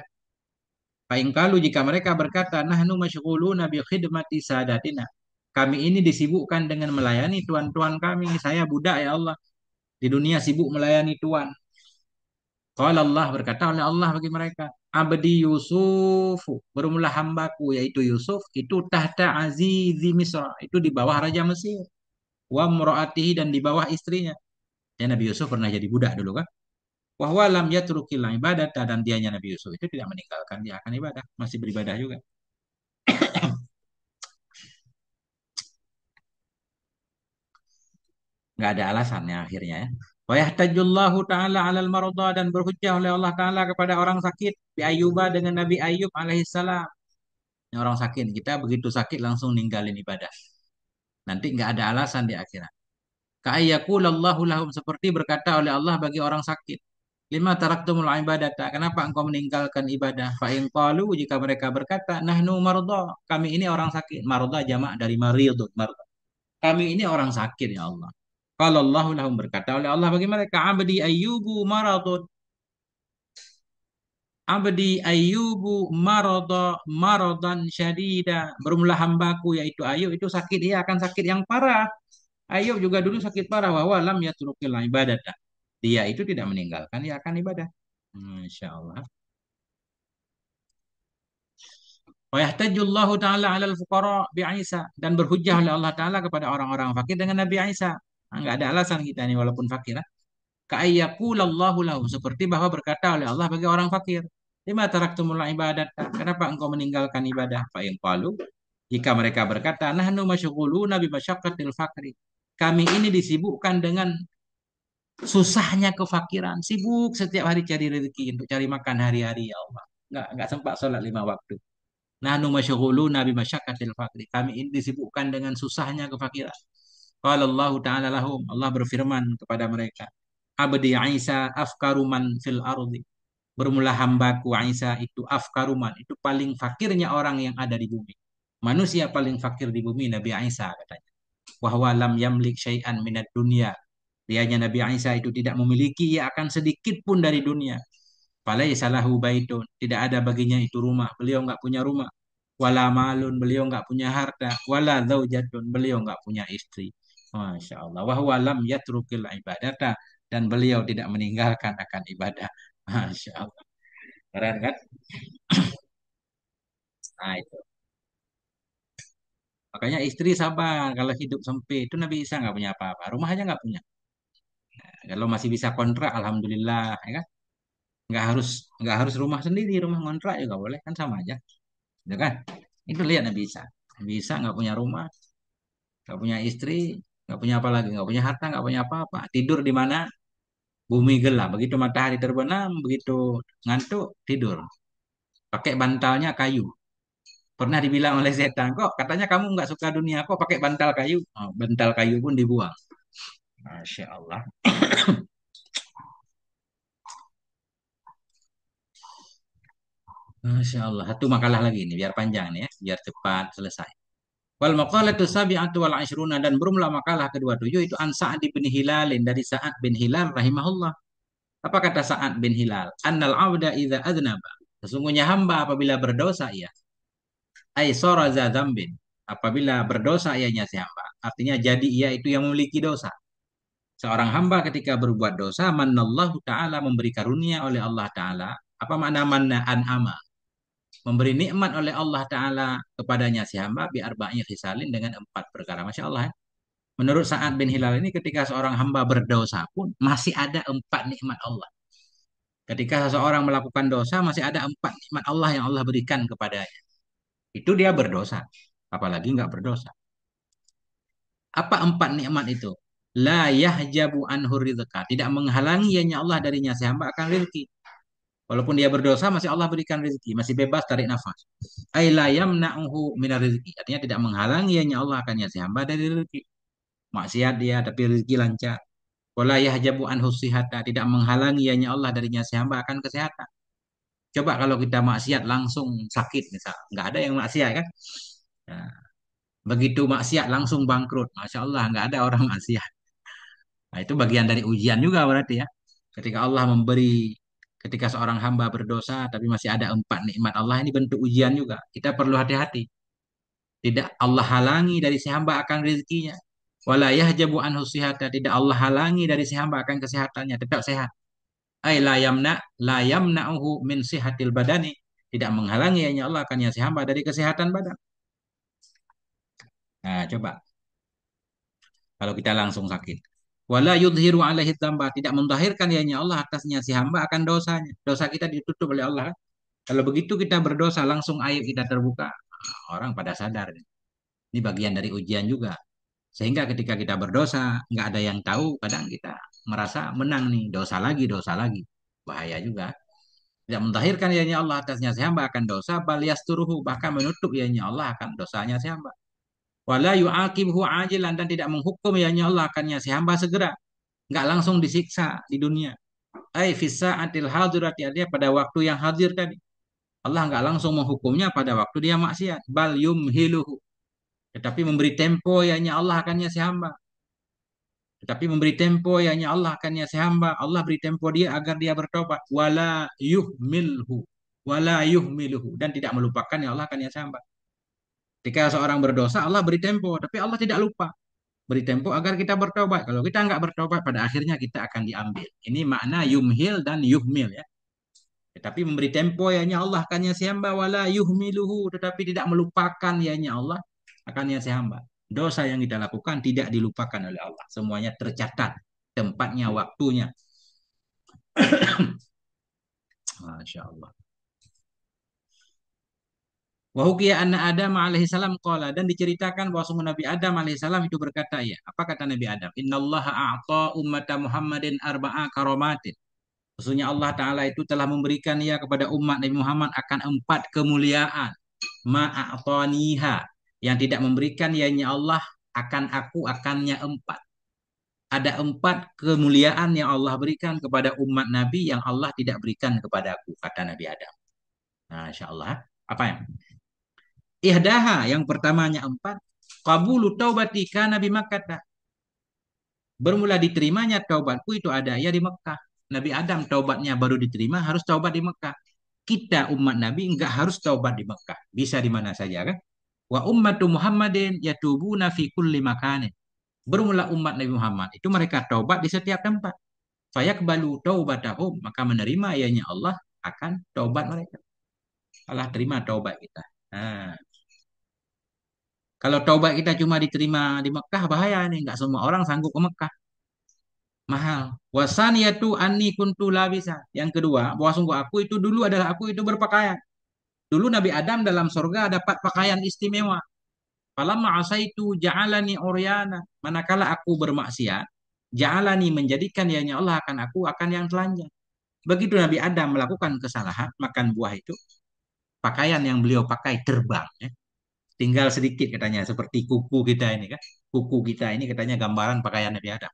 Paingkalu jika mereka berkata, nahnu masyghuluna bi khidmati sadatina. Kami ini disibukkan dengan melayani tuan-tuan kami. Saya budak ya Allah. Di dunia sibuk melayani tuan. Kalau Allah berkata oleh Allah bagi mereka, Abdi Yusuf, bermula hambaku yaitu Yusuf, itu tahta azizi Misra, itu di bawah Raja Mesir. Wa muraatihi dan di bawah istrinya. Ya Nabi Yusuf pernah jadi budak dulu kan? Wahwa lam yatrukil ibadah dan dianya Nabi Yusuf itu tidak meninggalkan dia akan ibadah, masih beribadah juga. Nggak ada alasannya akhirnya ya. Wa yahtajullahu ta'ala 'alal marada dan berhujjah oleh Allah Ta'ala kepada orang sakit. Bi Ayyuba dengan Nabi Ayyub alaihissalam. Ini orang sakit, kita begitu sakit langsung ninggalin ibadah. Nanti nggak ada alasan di akhirat. Ka'ayyakulallahu lahum seperti berkata oleh Allah bagi orang sakit. Lima taraktumul ibadata. Kenapa engkau meninggalkan ibadah? Fa in qalu jika mereka berkata, nahnu marda. Kami ini orang sakit. Marda jamak dari marid. Marda. Kami ini orang sakit ya Allah. Kalau Allah lahum berkata oleh Allah bagi mereka, abdi ayyubu maradun. Abdi ayyubu maradan syadida. Bermula hambaku yaitu Ayub itu sakit. Ia akan sakit yang parah. Ayub juga dulu sakit parah. Wa lam yatrukil ibadah. Dia itu tidak meninggalkan, dia akan ibadah. Masya Allah. Wa yahtajullahu ta'ala 'alal fuqara bi Isa dan berhujjah oleh Allah Ta'ala kepada orang-orang fakir dengan Nabi Isa. Nah, enggak ada alasan kita ini walaupun fakir. Ka'ayyaqulallahu lahum seperti bahwa berkata oleh Allah bagi orang fakir. Lima taraktumul ibadat. Kenapa engkau meninggalkan ibadah? Fa in qalu jika mereka berkata nahnu masyghuluna bi masyaqqatil fakri. Kami ini disibukkan dengan susahnya kefakiran, sibuk setiap hari cari rezeki untuk cari makan hari-hari ya Allah. Enggak sempat sholat 5 waktu. Nahnu masyghuluna bi masyaqqatil fakri. Kami ini disibukkan dengan susahnya kefakiran. Qala Allah Ta'ala lahum. Allah berfirman kepada mereka. Abdi Isa afkaruman fil ardi. Bermula hambaku Isa itu afkaruman. Itu paling fakirnya orang yang ada di bumi. Manusia paling fakir di bumi Nabi Isa katanya. Wahwa lam yamlik syai'an minat dunia. Dianya Nabi Isa itu tidak memiliki ia akan sedikit pun dari dunia. Falaisa lahu baitun. Tidak ada baginya itu rumah. Beliau nggak punya rumah. Wala malun. Beliau nggak punya harta. Wala zaujatun. Beliau nggak punya istri. Masya Allah. Wahwa lam yatrukil ibadata. Dan beliau tidak meninggalkan akan ibadah. Masya Allah. Keren kan? Nah itu. Makanya istri sabar kalau hidup sempit. Itu Nabi Isa nggak punya apa-apa. Rumah aja nggak punya. Kalau masih bisa kontrak, alhamdulillah, ya kan? Nggak harus rumah sendiri, rumah kontrak juga boleh kan sama aja, ya kan? Itu lihat Nabi Isa. Nabi Isa nggak punya rumah, nggak punya istri, nggak punya apa lagi, nggak punya harta, nggak punya apa-apa. Tidur di mana? Bumi gelap. Begitu matahari terbenam, begitu ngantuk tidur. Pakai bantalnya kayu. Pernah dibilang oleh setan, kok katanya kamu nggak suka dunia, kok pakai bantal kayu? Oh, bantal kayu pun dibuang. Masya Allah. Masya Allah. Satu makalah lagi nih, biar panjang nih ya, biar cepat selesai. Wal maqalatu sabi'atu wal ashruna dan bermula makalah ke-27 itu an Sa'ad bin Hilalin dari Sa'ad bin Hilal rahimahullah. Apa kata Sa'ad bin Hilal? Annal 'abda idza adnaba. Sesungguhnya hamba apabila berdosa ia, ai saraza dzambin. Apabila berdosa ianya si hamba, artinya jadi ia itu yang memiliki dosa. Seorang hamba ketika berbuat dosa, manallahu taala memberi karunia oleh Allah taala. Apa makna manna an'ama? Memberi nikmat oleh Allah taala kepadanya si hamba bi arba'i khisalin dengan empat perkara. Masya Allah. Ya. Menurut Sa'ad bin Hilal ini ketika seorang hamba berdosa pun masih ada empat nikmat Allah. Ketika seseorang melakukan dosa masih ada empat nikmat Allah yang Allah berikan kepadanya. Itu dia berdosa. Apalagi nggak berdosa. Apa empat nikmat itu? La yahjabu anhu rizqa. Tidak menghalangi ianya Allah darinya si hamba akan rezeki. Walaupun dia berdosa masih Allah berikan rezeki, masih bebas tarik nafas. Ai la yamna'uhu minar rizki. Artinya tidak menghalangi ianya Allah akan si hamba dari rezeki. Maksiat dia tapi rezeki lancar. Wala yahjabu anhu sihata. Tidak menghalangi ianya Allah darinya si hamba akan kesehatan. Coba kalau kita maksiat langsung sakit misal. Nggak ada yang maksiat kan? Nah, begitu maksiat langsung bangkrut. Masya Allah, nggak ada orang maksiat. Nah, itu bagian dari ujian juga berarti ya. Ketika Allah memberi, ketika seorang hamba berdosa, tapi masih ada empat nikmat Allah, ini bentuk ujian juga. Kita perlu hati-hati. Tidak Allah halangi dari si hamba akan rezekinya. Wala yahjabu anhu sihata. Tidak Allah halangi dari si hamba akan kesehatannya. Tetap sehat. Ay la yamna'uhu min sihatil badani. Tidak menghalangi hanya Allah akan si hamba dari kesehatan badan. Nah, coba kalau kita langsung sakit. Wala yudhiru alaihi dzamba, tidak mendahirkan ianya Allah atasnya si hamba akan dosanya. Dosa kita ditutup oleh Allah. Kalau begitu kita berdosa langsung aib kita terbuka. Orang pada sadar. Ini bagian dari ujian juga. Sehingga ketika kita berdosa, nggak ada yang tahu, kadang kita merasa menang nih, dosa lagi, dosa lagi. Bahaya juga. Tidak mendahirkan ianya Allah atasnya si hamba akan dosa, bal yasturuhu, bahkan menutup ianya Allah akan dosanya si hamba. Wala yu'aqibhu ajilan, dan tidak menghukum ianya Allah akannya si hamba segera. Nggak langsung disiksa di dunia. Ai fisa atil hadirati, artinya pada waktu yang hadir tadi. Allah nggak langsung menghukumnya pada waktu dia maksiat. Bal yumhiluhu. Tetapi memberi tempo yanya Allah akannya si hamba. Tetapi memberi tempo yanya Allah akannya si hamba. Allah beri tempo dia agar dia bertobat. Wala yuhmilhu. Wala yuhmiluhu. Dan tidak melupakan ya Allah akannya si hamba. Ketika seorang berdosa, Allah beri tempo. Tapi Allah tidak lupa. Beri tempo agar kita bertobat. Kalau kita nggak bertobat, pada akhirnya kita akan diambil. Ini makna yumhil dan yuhmil ya. Tetapi memberi tempo yanya Allah akannya si hamba wala yuhmiluhu, tetapi tidak melupakan yanya Allah akannya si hamba. Dosa yang kita lakukan tidak dilupakan oleh Allah. Semuanya tercatat tempatnya, waktunya. Masya Allah. Wahukiya anna Adam alaihi salam qala, dan diceritakan bahwa semua Nabi Adam alaihi salam itu berkata ya. Apa kata Nabi Adam? Innallaha a'ta ummata Muhammadin arba'a karomatin. Sesungguhnya Allah Ta'ala itu telah memberikan ia kepada umat Nabi Muhammad akan empat kemuliaan. Ma'a'taniha. Yang tidak memberikan ianya Allah akan aku akannya empat. Ada empat kemuliaan yang Allah berikan kepada umat Nabi yang Allah tidak berikan kepada aku, kata Nabi Adam. Nah, insya Allah. Apa yang? Ihdaha, yang pertamanya empat. Qabulu taubati kana bi Makkah. Bermula diterimanya taubatku itu ada ya di Mekah. Nabi Adam taubatnya baru diterima harus taubat di Mekah. Kita umat Nabi enggak harus taubat di Mekah. Bisa di mana saja kan? Wa ummatu Muhammadin yatubuna fi kulli makanin. Bermula umat Nabi Muhammad itu mereka taubat di setiap tempat. Saya kebalu taubatahum, maka menerima ianya Allah akan taubat mereka. Allah terima taubat kita. Nah, kalau taubat kita cuma diterima di Mekah bahaya nih, enggak semua orang sanggup ke Mekah. Mahal. Wasaniyatu anni kuntu labisa. Yang kedua, bahwa sungguh aku itu dulu adalah aku itu berpakaian. Dulu Nabi Adam dalam surga dapat pakaian istimewa. Falamma asaitu ja'alani uryana. Manakala aku bermaksiat, ja'alani menjadikan ianya Allah akan aku akan yang telanjang. Begitu Nabi Adam melakukan kesalahan, makan buah itu, pakaian yang beliau pakai terbang. Ya. Tinggal sedikit katanya, seperti kuku kita ini kan. Kuku kita ini katanya gambaran pakaian Nabi Adam.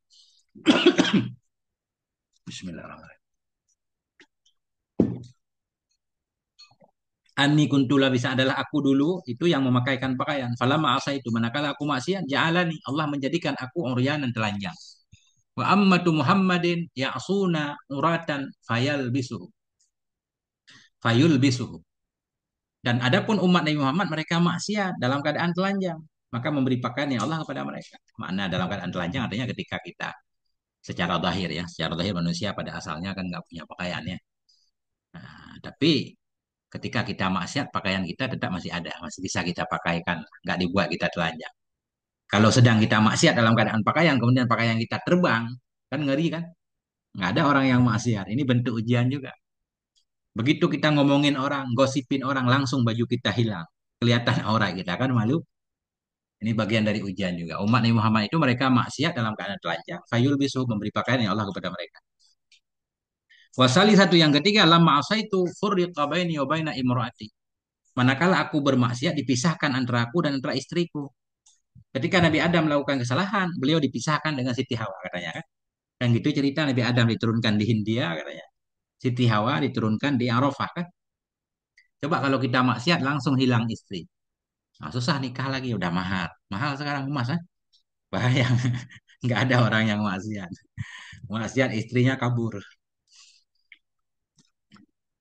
Bismillahirrahmanirrahim. Ani kuntula bisa adalah aku dulu itu yang memakaikan pakaian. Falama asa itu manakala aku maksiat ja'alani Allah menjadikan aku uryanan telanjang. Wa ammatu Muhammadin ya'suna uratan fayal bisu. fayulbisuhu. Dan adapun umat Nabi Muhammad mereka maksiat dalam keadaan telanjang, maka memberi pakaian ya Allah kepada mereka. Makna dalam keadaan telanjang artinya ketika kita secara zahir ya, secara zahir manusia pada asalnya kan nggak punya pakaian ya. Nah, tapi ketika kita maksiat pakaian kita tetap masih ada, masih bisa kita pakaikan, nggak dibuat kita telanjang. Kalau sedang kita maksiat dalam keadaan pakaian, kemudian pakaian kita terbang, kan ngeri kan? Nggak ada orang yang maksiat. Ini bentuk ujian juga. Begitu kita ngomongin orang, gosipin orang, langsung baju kita hilang. Kelihatan aura kita kan malu. Ini bagian dari ujian juga. Umat Nabi Muhammad itu mereka maksiat dalam keadaan telanjang. Fayul bisu memberi pakaian ya Allah kepada mereka. Wasali satu yang ketiga, lama asaitu furriqa baini wa baina imraati. Manakala aku bermaksiat dipisahkan antara aku dan antara istriku. Ketika Nabi Adam melakukan kesalahan, beliau dipisahkan dengan Siti Hawa katanya kan. Dan gitu cerita Nabi Adam diturunkan di Hindia katanya. Siti Hawa diturunkan di Arafah kan. Coba kalau kita maksiat langsung hilang istri. Nah, susah nikah lagi udah mahal. Mahal sekarang emas kan. Bahaya. Nggak ada orang yang maksiat. Maksiat istrinya kabur.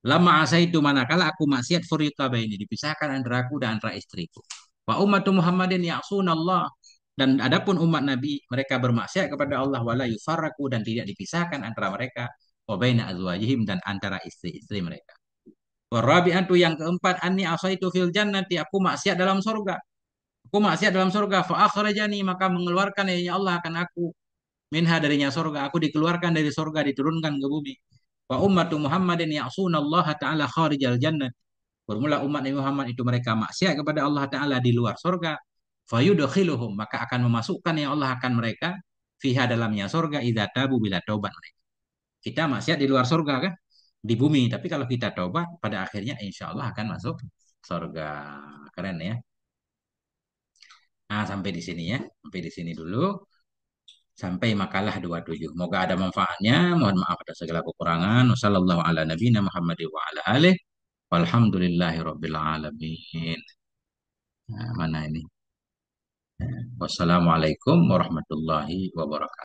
Lama asa itu manakala aku maksiat furita ini dipisahkan antara aku dan antara istriku. Wa ummatu Muhammadin ya'sunallah, dan adapun umat Nabi mereka bermaksiat kepada Allah wala yufarraku, dan tidak dipisahkan antara mereka wa baina azwajihim, dan antara istri-istri mereka. Warabi'atu yang keempat, anni asaitu fil jannati, aku maksiat dalam surga. Aku maksiat dalam surga fa akhrajani, maka mengeluarkan ya Allah akan aku minha darinya surga, aku dikeluarkan dari surga diturunkan ke bumi. Wa ummatu Muhammadin ya'sunallaha ta'ala kharijal jannah. Bermula umat Nabi Muhammad itu mereka maksiat kepada Allah Ta'ala di luar surga. Fayudkhiluhum, maka akan memasukkan ya Allah akan mereka fiha dalamnya surga idza tabu bila taubat mereka. Kita maksiat di luar surga kan? Di bumi, tapi kalau kita taubat pada akhirnya insya Allah akan masuk surga. Keren ya. Nah, sampai di sini ya. Sampai di sini dulu. Sampai makalah 27. Moga ada manfaatnya. Mohon maaf atas segala kekurangan. Wassalamualaikum ala nabiyina Muhammad wa ala alihi. Walhamdulillahi rabbil alamin. Nah, mana ini? Wassalamualaikum warahmatullahi wabarakatuh.